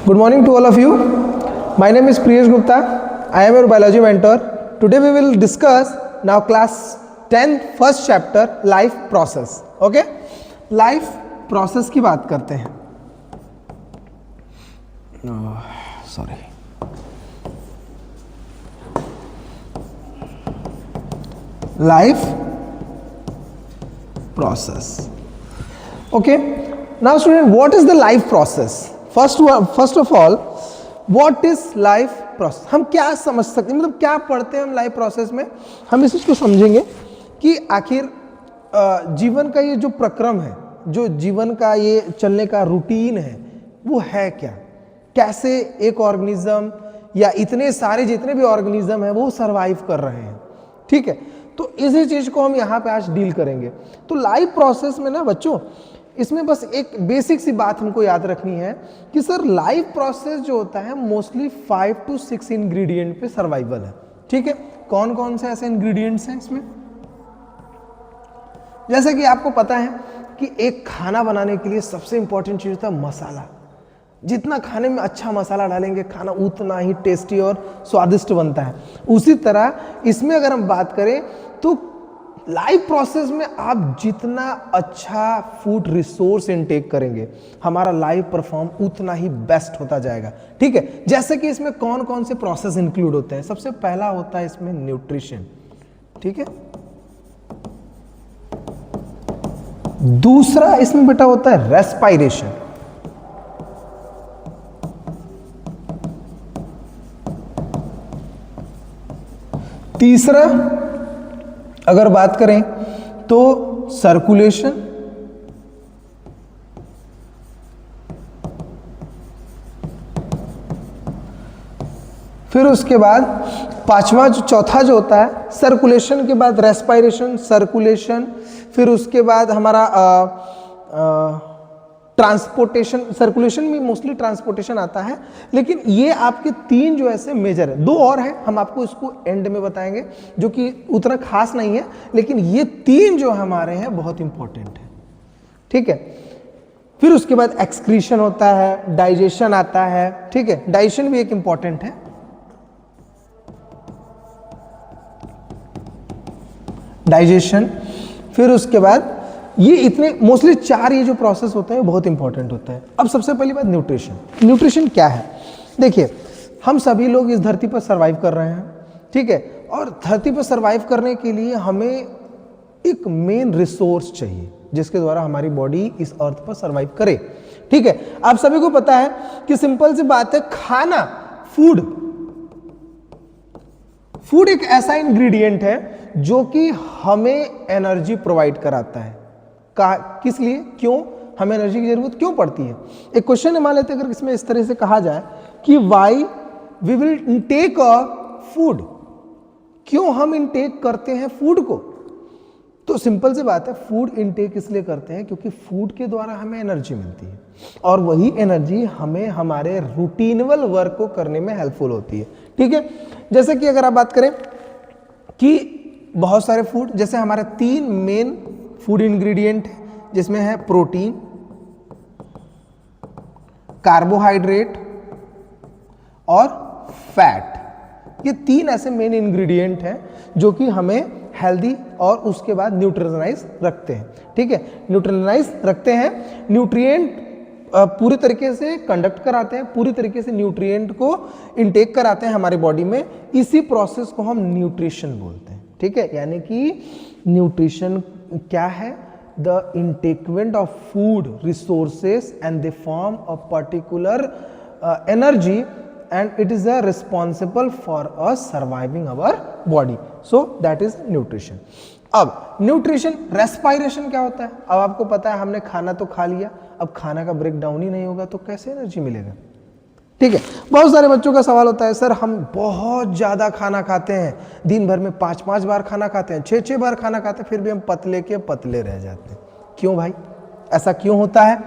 Good morning to all of you. My name is Priyesh Gupta. I am your biology mentor. Today we will discuss now class 10 first chapter life process. Okay? Life process की बात करते हैं. Sorry. Life process. Okay? Now student, what is the life process? First of all, what is life process? हम क्या समझ सकते हैं, मतलब क्या पढ़ते हैं हम लाइफ प्रोसेस में? हम इस चीज को समझेंगे कि आखिर जीवन का ये जो प्रक्रम है, जो जीवन का ये चलने का रूटीन है, वो है क्या? कैसे एक ऑर्गेनिज्म या इतने सारे जितने भी ऑर्गेनिज्म है वो सरवाइव कर रहे हैं. ठीक है, तो इसी चीज को हम यहाँ पे आज डील करेंगे. तो लाइफ प्रोसेस में ना बच्चों, इसमें बस एक बेसिक सी बात हमको याद रखनी है कि सर लाइफ प्रोसेस जो होता है मोस्टली 5 to 6 इंग्रेडिएंट पे सर्वाइवल है. ठीक है, कौन कौन से ऐसे इंग्रेडिएंट्स हैं इसमें? जैसे कि आपको पता है कि एक खाना बनाने के लिए सबसे इंपॉर्टेंट चीज होता है मसाला. जितना खाने में अच्छा मसाला डालेंगे खाना उतना ही टेस्टी और स्वादिष्ट बनता है. उसी तरह इसमें अगर हम बात करें तो लाइफ प्रोसेस में आप जितना अच्छा फूड रिसोर्स इनटेक करेंगे हमारा लाइफ परफॉर्म उतना ही बेस्ट होता जाएगा. ठीक है, जैसे कि इसमें कौन कौन से प्रोसेस इंक्लूड होते हैं. सबसे पहला होता है इसमें न्यूट्रिशन. ठीक है, दूसरा इसमें बेटा होता है रेस्पायरेशन. तीसरा अगर बात करें तो सर्कुलेशन. फिर उसके बाद पांचवा चौथा जो होता है सर्कुलेशन के बाद रेस्पायरेशन, सर्कुलेशन, फिर उसके बाद हमारा ट्रांसपोर्टेशन. सर्कुलेशन में मोस्टली ट्रांसपोर्टेशन आता है, लेकिन ये आपके तीन जो ऐसे मेजर है. दो और है, हम आपको इसको एंड में बताएंगे, जो कि उतना खास नहीं है, लेकिन ये तीन जो हमारे हैं बहुत इंपॉर्टेंट है. ठीक है, फिर उसके बाद एक्सक्रीशन होता है, डाइजेशन आता है. ठीक है, डाइजेशन भी एक इंपॉर्टेंट है. डाइजेशन, फिर उसके बाद ये इतने मोस्टली चार ये जो प्रोसेस होते हैं बहुत इंपॉर्टेंट होता है. अब सबसे पहली बात न्यूट्रिशन. न्यूट्रिशन क्या है? देखिए, हम सभी लोग इस धरती पर सरवाइव कर रहे हैं. ठीक है, और धरती पर सरवाइव करने के लिए हमें एक मेन रिसोर्स चाहिए जिसके द्वारा हमारी बॉडी इस अर्थ पर सरवाइव करे. ठीक है, आप सभी को पता है कि सिंपल सी बात है, खाना, फूड एक ऐसा इंग्रेडिएंट है जो कि हमें एनर्जी प्रोवाइड कराता है. किस लिए, क्यों हमें एनर्जी की जरूरत क्यों पड़ती है? एक क्वेश्चन है, मान लेते हैं अगर इसमें इस तरह से कहा जाए कि why we will intake a food, क्यों हम इनटेक करते हैं फूड को? तो सिंपल सी बात है, फूड इनटेक इसलिए करते हैं क्योंकि फूड के द्वारा हमें एनर्जी मिलती है और वही एनर्जी हमें हमारे रूटीनल वर्क को करने में हेल्पफुल होती है. ठीक है, जैसे कि अगर आप बात करें कि बहुत सारे फूड, जैसे हमारे तीन मेन फूड इंग्रेडिएंट है जिसमें है प्रोटीन, कार्बोहाइड्रेट और फैट. ये तीन ऐसे मेन इंग्रेडिएंट हैं जो कि हमें हेल्दी और उसके बाद न्यूट्रिशनाइज रखते हैं. ठीक है, न्यूट्रिशनाइज रखते हैं, न्यूट्रिएंट पूरी तरीके से कंडक्ट कराते हैं, पूरी तरीके से न्यूट्रिएंट को इनटेक कराते हैं हमारी बॉडी में. इसी प्रोसेस को हम न्यूट्रिशन बोलते हैं. ठीक है, यानी कि न्यूट्रिशन क्या है? The intakement of food resources and they form a particular energy and it is a responsible for a surviving our body. So that is nutrition. अब न्यूट्रिशन, रेस्पायरेशन क्या होता है? अब आपको पता है हमने खाना तो खा लिया, अब खाना का ब्रेक डाउन ही नहीं होगा तो कैसे एनर्जी मिलेगा? ठीक है, बहुत सारे बच्चों का सवाल होता है, सर हम बहुत ज्यादा खाना खाते हैं, दिन भर में 5-5 बार खाना खाते हैं, 6-6 बार खाना खाते हैं, फिर भी हम पतले के पतले रह जाते हैं. क्यों भाई, ऐसा क्यों होता है?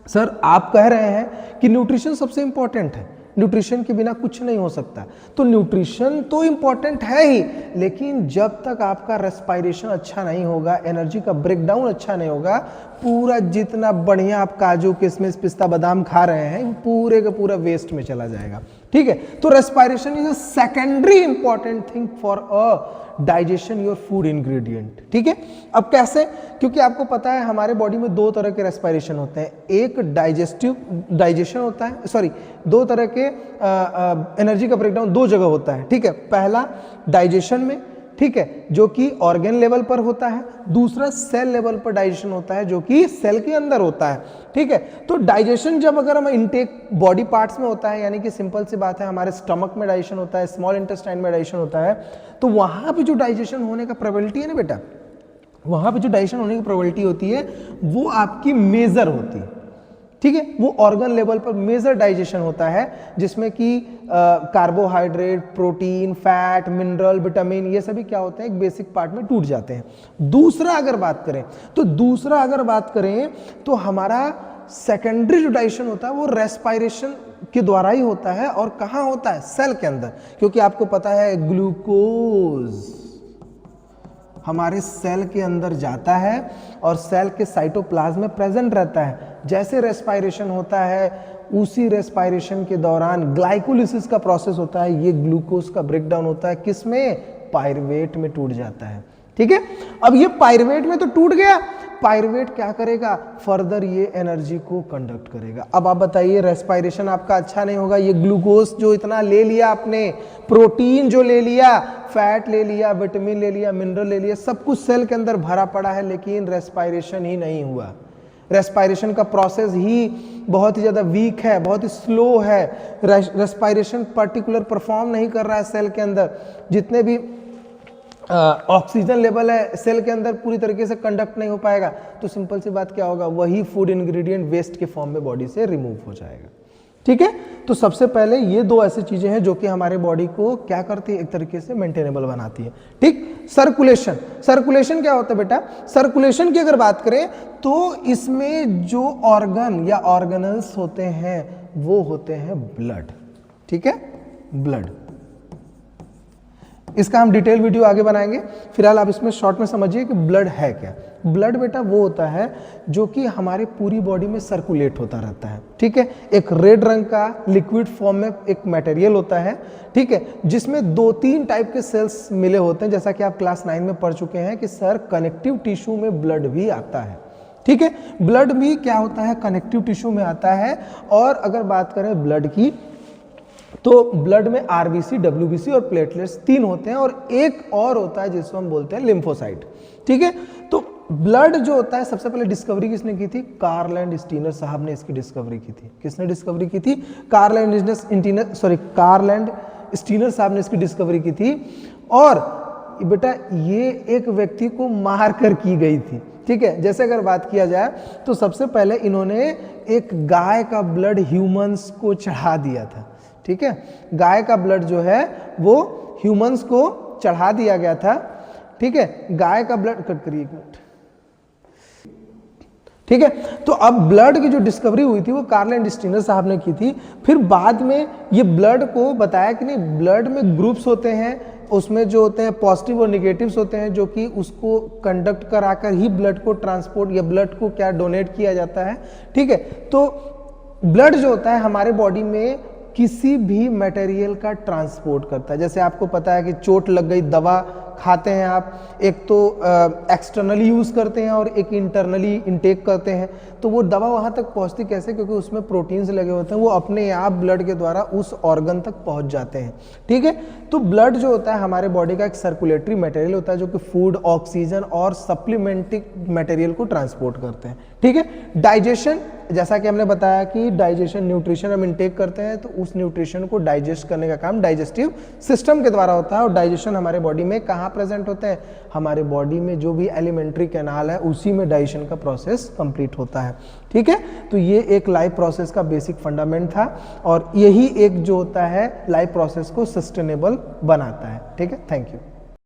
सर आप कह रहे हैं कि न्यूट्रिशन सबसे इंपॉर्टेंट है, न्यूट्रिशन के बिना कुछ नहीं हो सकता। तो न्यूट्रिशन तो इंपॉर्टेंट है ही, लेकिन जब तक आपका रेस्पिरेशन अच्छा नहीं होगा, एनर्जी का ब्रेकडाउन अच्छा नहीं होगा, पूरा जितना बढ़िया आप काजू किशमिश पिस्ता बादाम खा रहे हैं पूरे का पूरा वेस्ट में चला जाएगा। ठीक है, तो respiration is a secondary important thing for a digestion your food ingredient. ठीक है, अब कैसे? क्योंकि आपको पता है हमारे बॉडी में दो तरह के रेस्पिरेशन होते हैं, एक डाइजेशन होता है, सॉरी, दो तरह के एनर्जी का ब्रेकडाउन दो जगह होता है। ठीक है, पहला डाइजेशन में, ठीक है, जो कि ऑर्गन लेवल पर होता है, दूसरा सेल लेवल पर डाइजेशन होता है जो कि सेल के अंदर होता है। ठीक है, तो डाइजेशन जब अगर हम इनटेक बॉडी पार्ट्स में होता है, यानी कि सिंपल सी बात है हमारे स्टमक में डाइजेशन होता है, स्मॉल इंटेस्टाइन में डाइजेशन होता है, तो वहां पे जो डाइजेशन होने का प्रोबेबिलिटी है ना बेटा, वहां पे जो डाइजेशन होने की प्रोबेबिलिटी होती है वो आपकी मेजर होती है। ठीक है, वो ऑर्गन लेवल पर मेजर डाइजेशन होता है, जिसमें कि carbohydrate, protein, fat, mineral, vitamin, ये सभी क्या होते हैं, एक बेसिक पार्ट में टूट जाते हैं। दूसरा अगर बात करें तो हमारा सेकेंडरी जो डाइजेशन होता है वो रेस्पिरेशन के द्वारा ही होता है। और कहाँ होता है? सेल के अंदर, क्योंकि आपको पता है ग्लूकोज हमारे सेल के अंदर जाता है और सेल के साइटोप्लाज्म में प्रेजेंट रहता है। जैसे रेस्पिरेशन होता है, उसी रेस्पिरेशन के दौरान ग्लाइकोलिसिस का प्रोसेस होता है, ये ग्लूकोज का ब्रेकडाउन होता है, किसमें? पायरुवेट में टूट जाता है। ठीक है, अब ये पायरुवेट में तो टूट गया, पायरुवेट क्या करेगा? फर्दर ये एनर्जी को कंडक्ट करेगा। अब आप बताइए, रेस्पिरेशन आपका अच्छा नहीं होगा, ये ग्लूकोज जो इतना ले लिया आपने, प्रोटीन जो ले लिया, फैट ले लिया, विटामिन ले लिया, मिनरल ले लिया, सब कुछ सेल के अंदर भरा पड़ा है, लेकिन रेस्पिरेशन ही नहीं हुआ। रेस्पिरेशन का प्रोसेस ही बहुत ही ज्यादा वीक है, बहुत ही स्लो है। रेस्पिरेशन पर्टिकुलर परफॉर्म नहीं कर रहा है सेल के अंदर। जितने भी ऑक्सीजन लेवल है सेल के अंदर पूरी तरीके से कंडक्ट नहीं हो पाएगा, तो सिंपल सी बात क्या होगा? वही फूड इंग्रेडिएंट वेस्ट के फॉर्म में बॉडी से रिमूव हो जाएगा। ठीक है, तो सबसे पहले ये दो ऐसी चीजें हैं जो कि हमारे बॉडी को क्या करती है? एक तरीके से मेंटेनेबल बनाती है। ठीक, सर्कुलेशन क्या होता है बेटा? सर्कुलेशन की अगर बात करें तो इसमें जो ऑर्गन या ऑर्गेनल्स होते हैं वो होते हैं ब्लड। ठीक है, ब्लड, इसका हम डिटेल वीडियो आगे बनाएंगे। फिलहाल आप इसमें शॉर्ट में समझिए कि ब्लड है क्या। ब्लड बेटा वो होता है जो कि हमारे पूरी बॉडी में सर्कुलेट होता रहता है। ठीक है, एक रेड रंग का लिक्विड फॉर्म में एक मटेरियल होता है। ठीक है, जिसमें दो तीन टाइप के सेल्स मिले होते हैं, जैसा कि आप क्लास 9 में पढ़ चुके हैं कि सर कनेक्टिव टिश्यू में ब्लड भी आता है। ठीक है, ब्लड भी क्या होता है? कनेक्टिव टिश्यू में आता है। और अगर बात करें ब्लड की, तो ब्लड में आरबीसी, डब्ल्यूबीसी और प्लेटलेट्स तीन होते हैं, और एक और होता है जिसको हम बोलते हैं लिम्फोसाइट। ठीक है, तो ब्लड जो होता है, सबसे पहले डिस्कवरी किसने की थी? कार्ल एंड स्टीनर साहब ने इसकी डिस्कवरी की थी। किसने डिस्कवरी की थी? कार्ल एंड स्टीनर साहब ने इसकी डिस्कवरी की थी। और बेटा ये एक व्यक्ति को मार कर की गई थी। ठीक है, जैसे अगर बात किया जाए तो सबसे पहले इन्होंने एक गाय का ब्लड ह्यूमंस को चढ़ा दिया था। ठीक है, गाय का ब्लड जो है वो ह्यूमंस को चढ़ा दिया गया था। ठीक है, गाय का ब्लड, कट करिए एक मिनट। ठीक है, तो अब ब्लड की जो डिस्कवरी हुई थी वो कार्ल एंड स्टीनर साहब ने की थी। फिर बाद में ये ब्लड को बताया कि नहीं, ब्लड में ग्रुप्स होते हैं, उसमें जो होते हैं पॉजिटिव और निगेटिव्स होते हैं, जो कि उसको कंडक्ट कराकर ही ब्लड को ट्रांसपोर्ट या ब्लड को क्या डोनेट किया जाता है। ठीक है, तो ब्लड जो होता है हमारे बॉडी में किसी भी मटेरियल का ट्रांसपोर्ट करता है। जैसे आपको पता है कि चोट लग गई, दवा खाते हैं आप, एक तो एक्सटर्नली यूज करते हैं और एक इंटरनली इनटेक करते हैं, तो वो दवा वहां तक पहुंचती कैसे? क्योंकि उसमें प्रोटीन्स लगे होते हैं, वो अपने आप ब्लड के द्वारा उस ऑर्गन तक पहुंच जाते हैं। ठीक है, तो ब्लड जो होता है हमारे बॉडी का एक सर्कुलेटरी मटेरियल होता है जो कि फूड, ऑक्सीजन और सप्लीमेंट्री मटेरियल को ट्रांसपोर्ट करते हैं। ठीक है, डाइजेशन, जैसा कि हमने बताया कि डाइजेशन, न्यूट्रिशन हम इनटेक करते हैं तो उस न्यूट्रिशन को डाइजेस्ट करने का काम डाइजेस्टिव सिस्टम के द्वारा होता है। और डाइजेशन हमारे बॉडी में कहाँ प्रेजेंट होते हैं? हमारे बॉडी में जो भी एलिमेंट्री कैनाल है उसी में डाइजेशन का प्रोसेस कंप्लीट होता है। ठीक है, तो ये एक लाइफ प्रोसेस का बेसिक फंडामेंट था, और यही एक जो होता है लाइफ प्रोसेस को सस्टेनेबल बनाता है। ठीक है, थैंक यू।